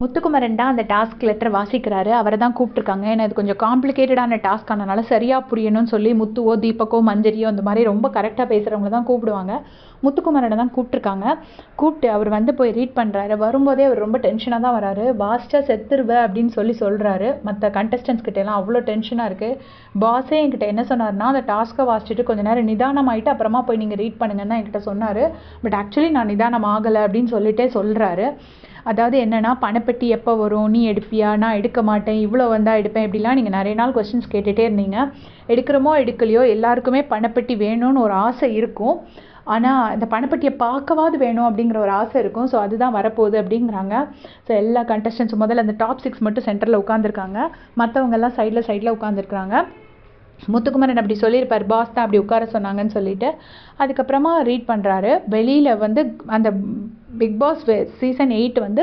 முத்துக்குமரன் தான் அந்த task letter வாசிக்கிறாரு. அவரை தான் கூப்பிட்டுருக்காங்க. ஏன்னா இது கொஞ்சம் காம்ப்ளிகேட்டடான டாஸ்க் ஆனனால சரியாக புரியணும்னு சொல்லி முத்துவோ தீபக்கோ மஞ்சரியோ அந்த மாதிரி ரொம்ப கரெக்டாக பேசுகிறவங்கள தான் கூப்பிடுவாங்க. முத்துக்குமரனை தான் கூப்பிட்டுருக்காங்க. கூப்பிட்டு அவர் வந்து போய் ரீட் பண்ணுறாரு. வரும்போதே அவர் ரொம்ப டென்ஷனாக தான் வராரு. வாசிச்சா செத்துருவ அப்படின்னு சொல்கிறாரு. மற்ற கண்டஸ்டன்ஸ் கிட்ட எல்லாம் அவ்வளோ டென்ஷனாக இருக்குது. பாஸே என்கிட்ட என்ன சொன்னார்னா, அந்த டாஸ்க்கை வாசிச்சுட்டு கொஞ்சம் நேரம் நிதானமாயிட்டு அப்புறமா போய் நீங்கள் ரீட் பண்ணுங்கன்னு தான் என்கிட்ட சொன்னார். பட் ஆக்சுவலி நான் நிதானம் ஆகலை அப்படின்னு சொல்லிட்டே சொல்கிறாரு. அதாவது என்னென்னா, பணப்பெட்டி எப்போ வரும், நீ எடுப்பியா, நான் எடுக்க மாட்டேன், இவ்வளோ வந்தால் எடுப்பேன், இப்படிலாம் நீங்கள் நிறைய நாள் கொஸ்டின்ஸ் கேட்டுகிட்டே இருந்தீங்க. எடுக்கிறோமோ எடுக்கலையோ எல்லாருக்குமே பணப்பெட்டி வேணும்னு ஒரு ஆசை இருக்கும். ஆனால் அந்த பணப்பெட்டியை பார்க்கவாது வேணும் அப்படிங்கிற ஒரு ஆசை இருக்கும். ஸோ அதுதான் வரப்போகுது அப்படிங்கிறாங்க. ஸோ எல்லா கண்டஸ்டன்ஸும் முதல்ல அந்த டாப் 6 மட்டும் சென்டரில் உட்காந்துருக்காங்க. மற்றவங்கெல்லாம் சைடில் உட்காந்துருக்குறாங்க. முத்துக்குமரன் அப்படி சொல்லியிருப்பார், பாஸ் தான் அப்படி உட்கார சொன்னாங்கன்னு சொல்லிட்டு. அதுக்கப்புறமா ரீட் பண்ணுறாரு. வெளியில் வந்து அந்த பிக் பாஸ் சீசன் 8 வந்து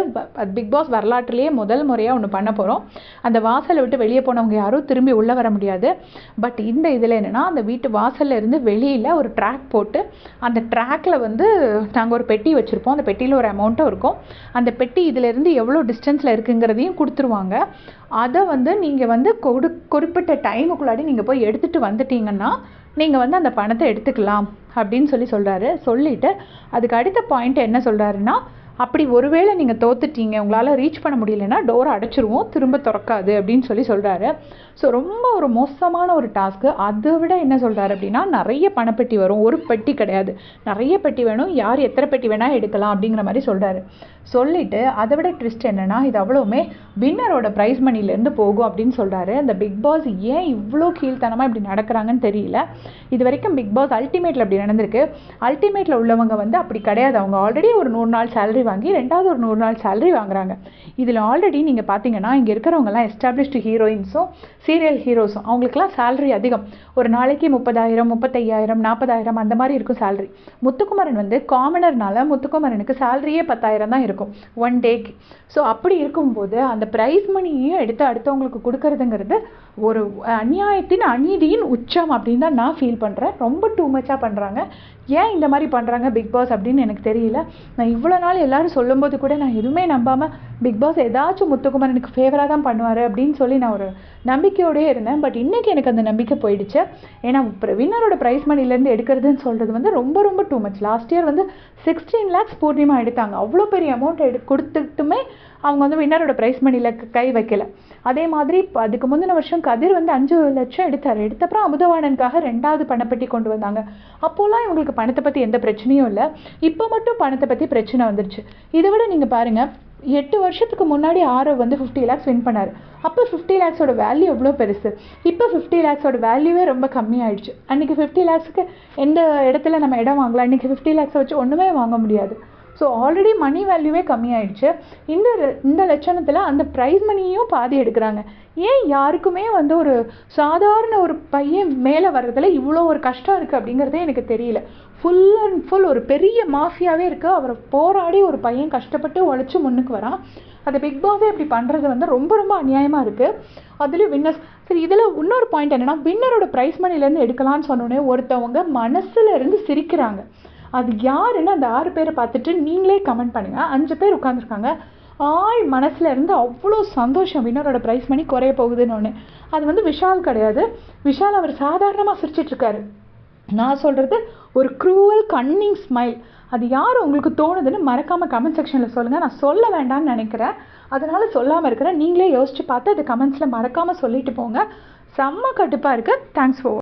பிக் பாஸ் வரலாற்றுலேயே முதல் முறையாக ஒன்று பண்ண போகிறோம். அந்த வாசலை விட்டு வெளியே போனவங்க யாரும் திரும்பி உள்ளே வர முடியாது. பட் இந்த இதில் என்னென்னா, அந்த வீட்டு வாசலில் இருந்து வெளியில் ஒரு ட்ராக் போட்டு அந்த ட்ராக்கில் வந்து நாங்கள் ஒரு பெட்டி வச்சுருப்போம். அந்த பெட்டியில் ஒரு அமௌண்ட்டும் இருக்கும். அந்த பெட்டி இதிலேருந்து எவ்வளோ டிஸ்டன்ஸில் இருக்குங்கிறதையும் கொடுத்துருவாங்க. அதை வந்து நீங்கள் வந்து குறிப்பிட்ட டைமுக்குள்ளாடி நீங்கள் போய் எடுத்துகிட்டு வந்துட்டீங்கன்னா நீங்கள் வந்து அந்த பணத்தை எடுத்துக்கலாம் அப்படின்னு சொல்கிறாரு. சொல்லிவிட்டு அதுக்கு அடுத்த பாயிண்ட் என்ன சொல்கிறாருன்னா, அப்படி ஒருவேளை நீங்கள் தோத்துட்டீங்க, உங்களால் ரீச் பண்ண முடியலன்னா டோரை அடைச்சிருவோம், திரும்ப திறக்காது அப்படின்னு சொல்கிறாரு. ஸோ ரொம்ப ஒரு மோசமான ஒரு டாஸ்க்கு. அதை விட என்ன சொல்கிறாரு அப்படின்னா, நிறைய பணப்பெட்டி வரும், ஒரு பெட்டி கிடையாது, நிறைய பெட்டி வேணும், யார் எத்தனை பெட்டி வேணால் எடுக்கலாம் அப்படிங்கிற மாதிரி சொல்கிறாரு. சொல்லிவிட்டு அதை விட ட்விஸ்ட் என்னென்னா, இது அவ்வளோவுமே வின்னரோட ப்ரைஸ் மணிலேருந்து போகும் அப்படின்னு சொல்கிறாரு. அந்த பிக் பாஸ் ஏன் இவ்வளோ கீழ்த்தனமாக இப்படி நடக்கிறாங்கன்னு தெரியல. இது வரைக்கும் பிக் பாஸ் அல்டிமேட்டில் அப்படி நடந்திருக்கு. அல்டிமேட்டில் உள்ளவங்க வந்து அப்படி கிடையாது. அவங்க ஆல்ரெடி ஒரு 100 நாள் சேலரி வாங்கி 2வது ஒரு 100 நாள் சேலரி வாங்குறாங்க. இதில் ஆல்ரெடி நீங்கள் பார்த்தீங்கன்னா, இங்கே இருக்கிறவங்கலாம் எஸ்டாப்ளிஷ்டு ஹீரோயின்ஸும் சீரியல் ஹீரோஸும் அவங்களுக்குலாம் சேலரி அதிகம். ஒரு நாளைக்கு 30,000 35,000 40,000 அந்த மாதிரி இருக்கும் சேலரி. முத்துக்குமரன் வந்து காமனர்னால முத்துக்குமரனுக்கு சேலரியே 10,000 தான் இருக்கும் 1 டேக்கு. ஸோ அப்படி இருக்கும்போது அந்த ப்ரைஸ் மணியையும் எடுத்து அடுத்தவங்களுக்கு கொடுக்கறதுங்கிறது ஒரு அநியாயத்தின் அநீதியின் உச்சம் அப்படின்னு தான் நான் ஃபீல் பண்ணுறேன். ரொம்ப டூ மச்சாக பண்ணுறாங்க. ஏன் இந்த மாதிரி பண்ணுறாங்க பிக் பாஸ் அப்படின்னு எனக்கு தெரியல. நான் இவ்வளோ நாள் எல்லோரும் சொல்லும்போது கூட நான் எதுவுமே நம்பாமல் பிக் பாஸ் ஏதாச்சும் முத்துக்குமரனுக்கு ஃபேவராக தான் பண்ணுவார் அப்படின்னு சொல்லி நான் ஒரு நம்பிக்கையோடயே இருந்தேன். பட் இன்றைக்கி எனக்கு அந்த நம்பிக்கை போயிடுச்சு. ஏன்னா வின்னரோட ப்ரைஸ் மணிலேருந்து எடுக்கிறதுன்னு சொல்கிறது வந்து ரொம்ப ரொம்ப டூ மச். லாஸ்ட் இயர் வந்து 16 lakhs பூர்ணிமா எடுத்தாங்க. அவ்வளோ பெரிய அமௌண்ட் கொடுத்துட்டுமே அவங்க வந்து வின்னரோட ப்ரைஸ் மணியில் கை வைக்கல. அதே மாதிரி இப்போ அதுக்கு முந்தின வருஷம் கதிர் வந்து 5 லட்சம் எடுத்தார். எடுத்தப்பறம் அமுதவாணனுக்காக 2வது பணப்பெட்டி கொண்டு வந்தாங்க. அப்போல்லாம் இவங்களுக்கு பணத்தை பற்றி எந்த பிரச்சனையும் இல்லை. இப்போ மட்டும் பணத்தை பற்றி பிரச்சனை வந்துருச்சு. இதை விட நீங்கள் பாருங்கள், 8 வருஷத்துக்கு முன்னாடி ஆரவ் வந்து 50 lakhs வின் பண்ணார். அப்போ 50 lakhஸோட வேல்யூ எவ்வளோ பெருசு. இப்போ 50 lakhஸோட வேல்யூவே ரொம்ப கம்மியாயிடுச்சு. அன்றைக்கி 50 lakhஸ்க்கு எந்த இடத்துல நம்ம இடம் வாங்கலாம், இன்றைக்கி 50 lakhஸை வச்சு ஒன்றுமே வாங்க முடியாது. ஸோ ஆல்ரெடி மணி வேல்யூவே கம்மியாயிடுச்சு. இந்த லட்சணத்தில் அந்த ப்ரைஸ் மணியும் பாதி எடுக்கிறாங்க. ஏன் யாருக்குமே வந்து ஒரு சாதாரண ஒரு பையன் மேலே வர்றதில் இவ்வளோ ஒரு கஷ்டம் இருக்குது அப்படிங்கிறதே எனக்கு தெரியல. ஃபுல் அண்ட் ஃபுல் ஒரு பெரிய மாஃபியாவே இருக்குது. அவரை போராடி ஒரு பையன் கஷ்டப்பட்டு உழைச்சி முன்னுக்கு வரான். அந்த பிக் பாஸே இப்படி பண்ணுறது வந்து ரொம்ப ரொம்ப அநியாயமாக இருக்குது. அதுலேயும் வின்னர்ஸ். சரி, இதில் இன்னொரு பாயிண்ட் என்னென்னா, வின்னரோட ப்ரைஸ் மணிலேருந்து எடுக்கலான்னு சொன்னோடனே ஒருத்தவங்க மனசில் இருந்து சிரிக்கிறாங்க. அது யாருன்னு அந்த 6 பேரை பார்த்துட்டு நீங்களே கமெண்ட் பண்ணுங்கள். 5 பேர் உட்காந்துருக்காங்க. ஆள் மனசில் இருந்து அவ்வளோ சந்தோஷம் வின்னரோட ப்ரைஸ் மணி குறைய போகுதுன்னு ஒன்று. அது வந்து விஷால் கிடையாது. விஷால் அவர் சாதாரணமாக சிரிச்சிட்ருக்காரு. நான் சொல்கிறது ஒரு க்ரூவல் கன்னிங் ஸ்மைல். அது யார் உங்களுக்கு தோணுதுன்னு மறக்காமல் கமெண்ட் செக்ஷனில் சொல்லுங்கள். நான் சொல்ல வேண்டாம்னு நினைக்கிறேன், அதனால் சொல்லாமல் இருக்கிறேன். நீங்களே யோசித்து பார்த்து அது கமெண்ட்ஸில் மறக்காமல் சொல்லிட்டு போங்க. செம்ம கடுப்பாக இருக்குது. Thanks for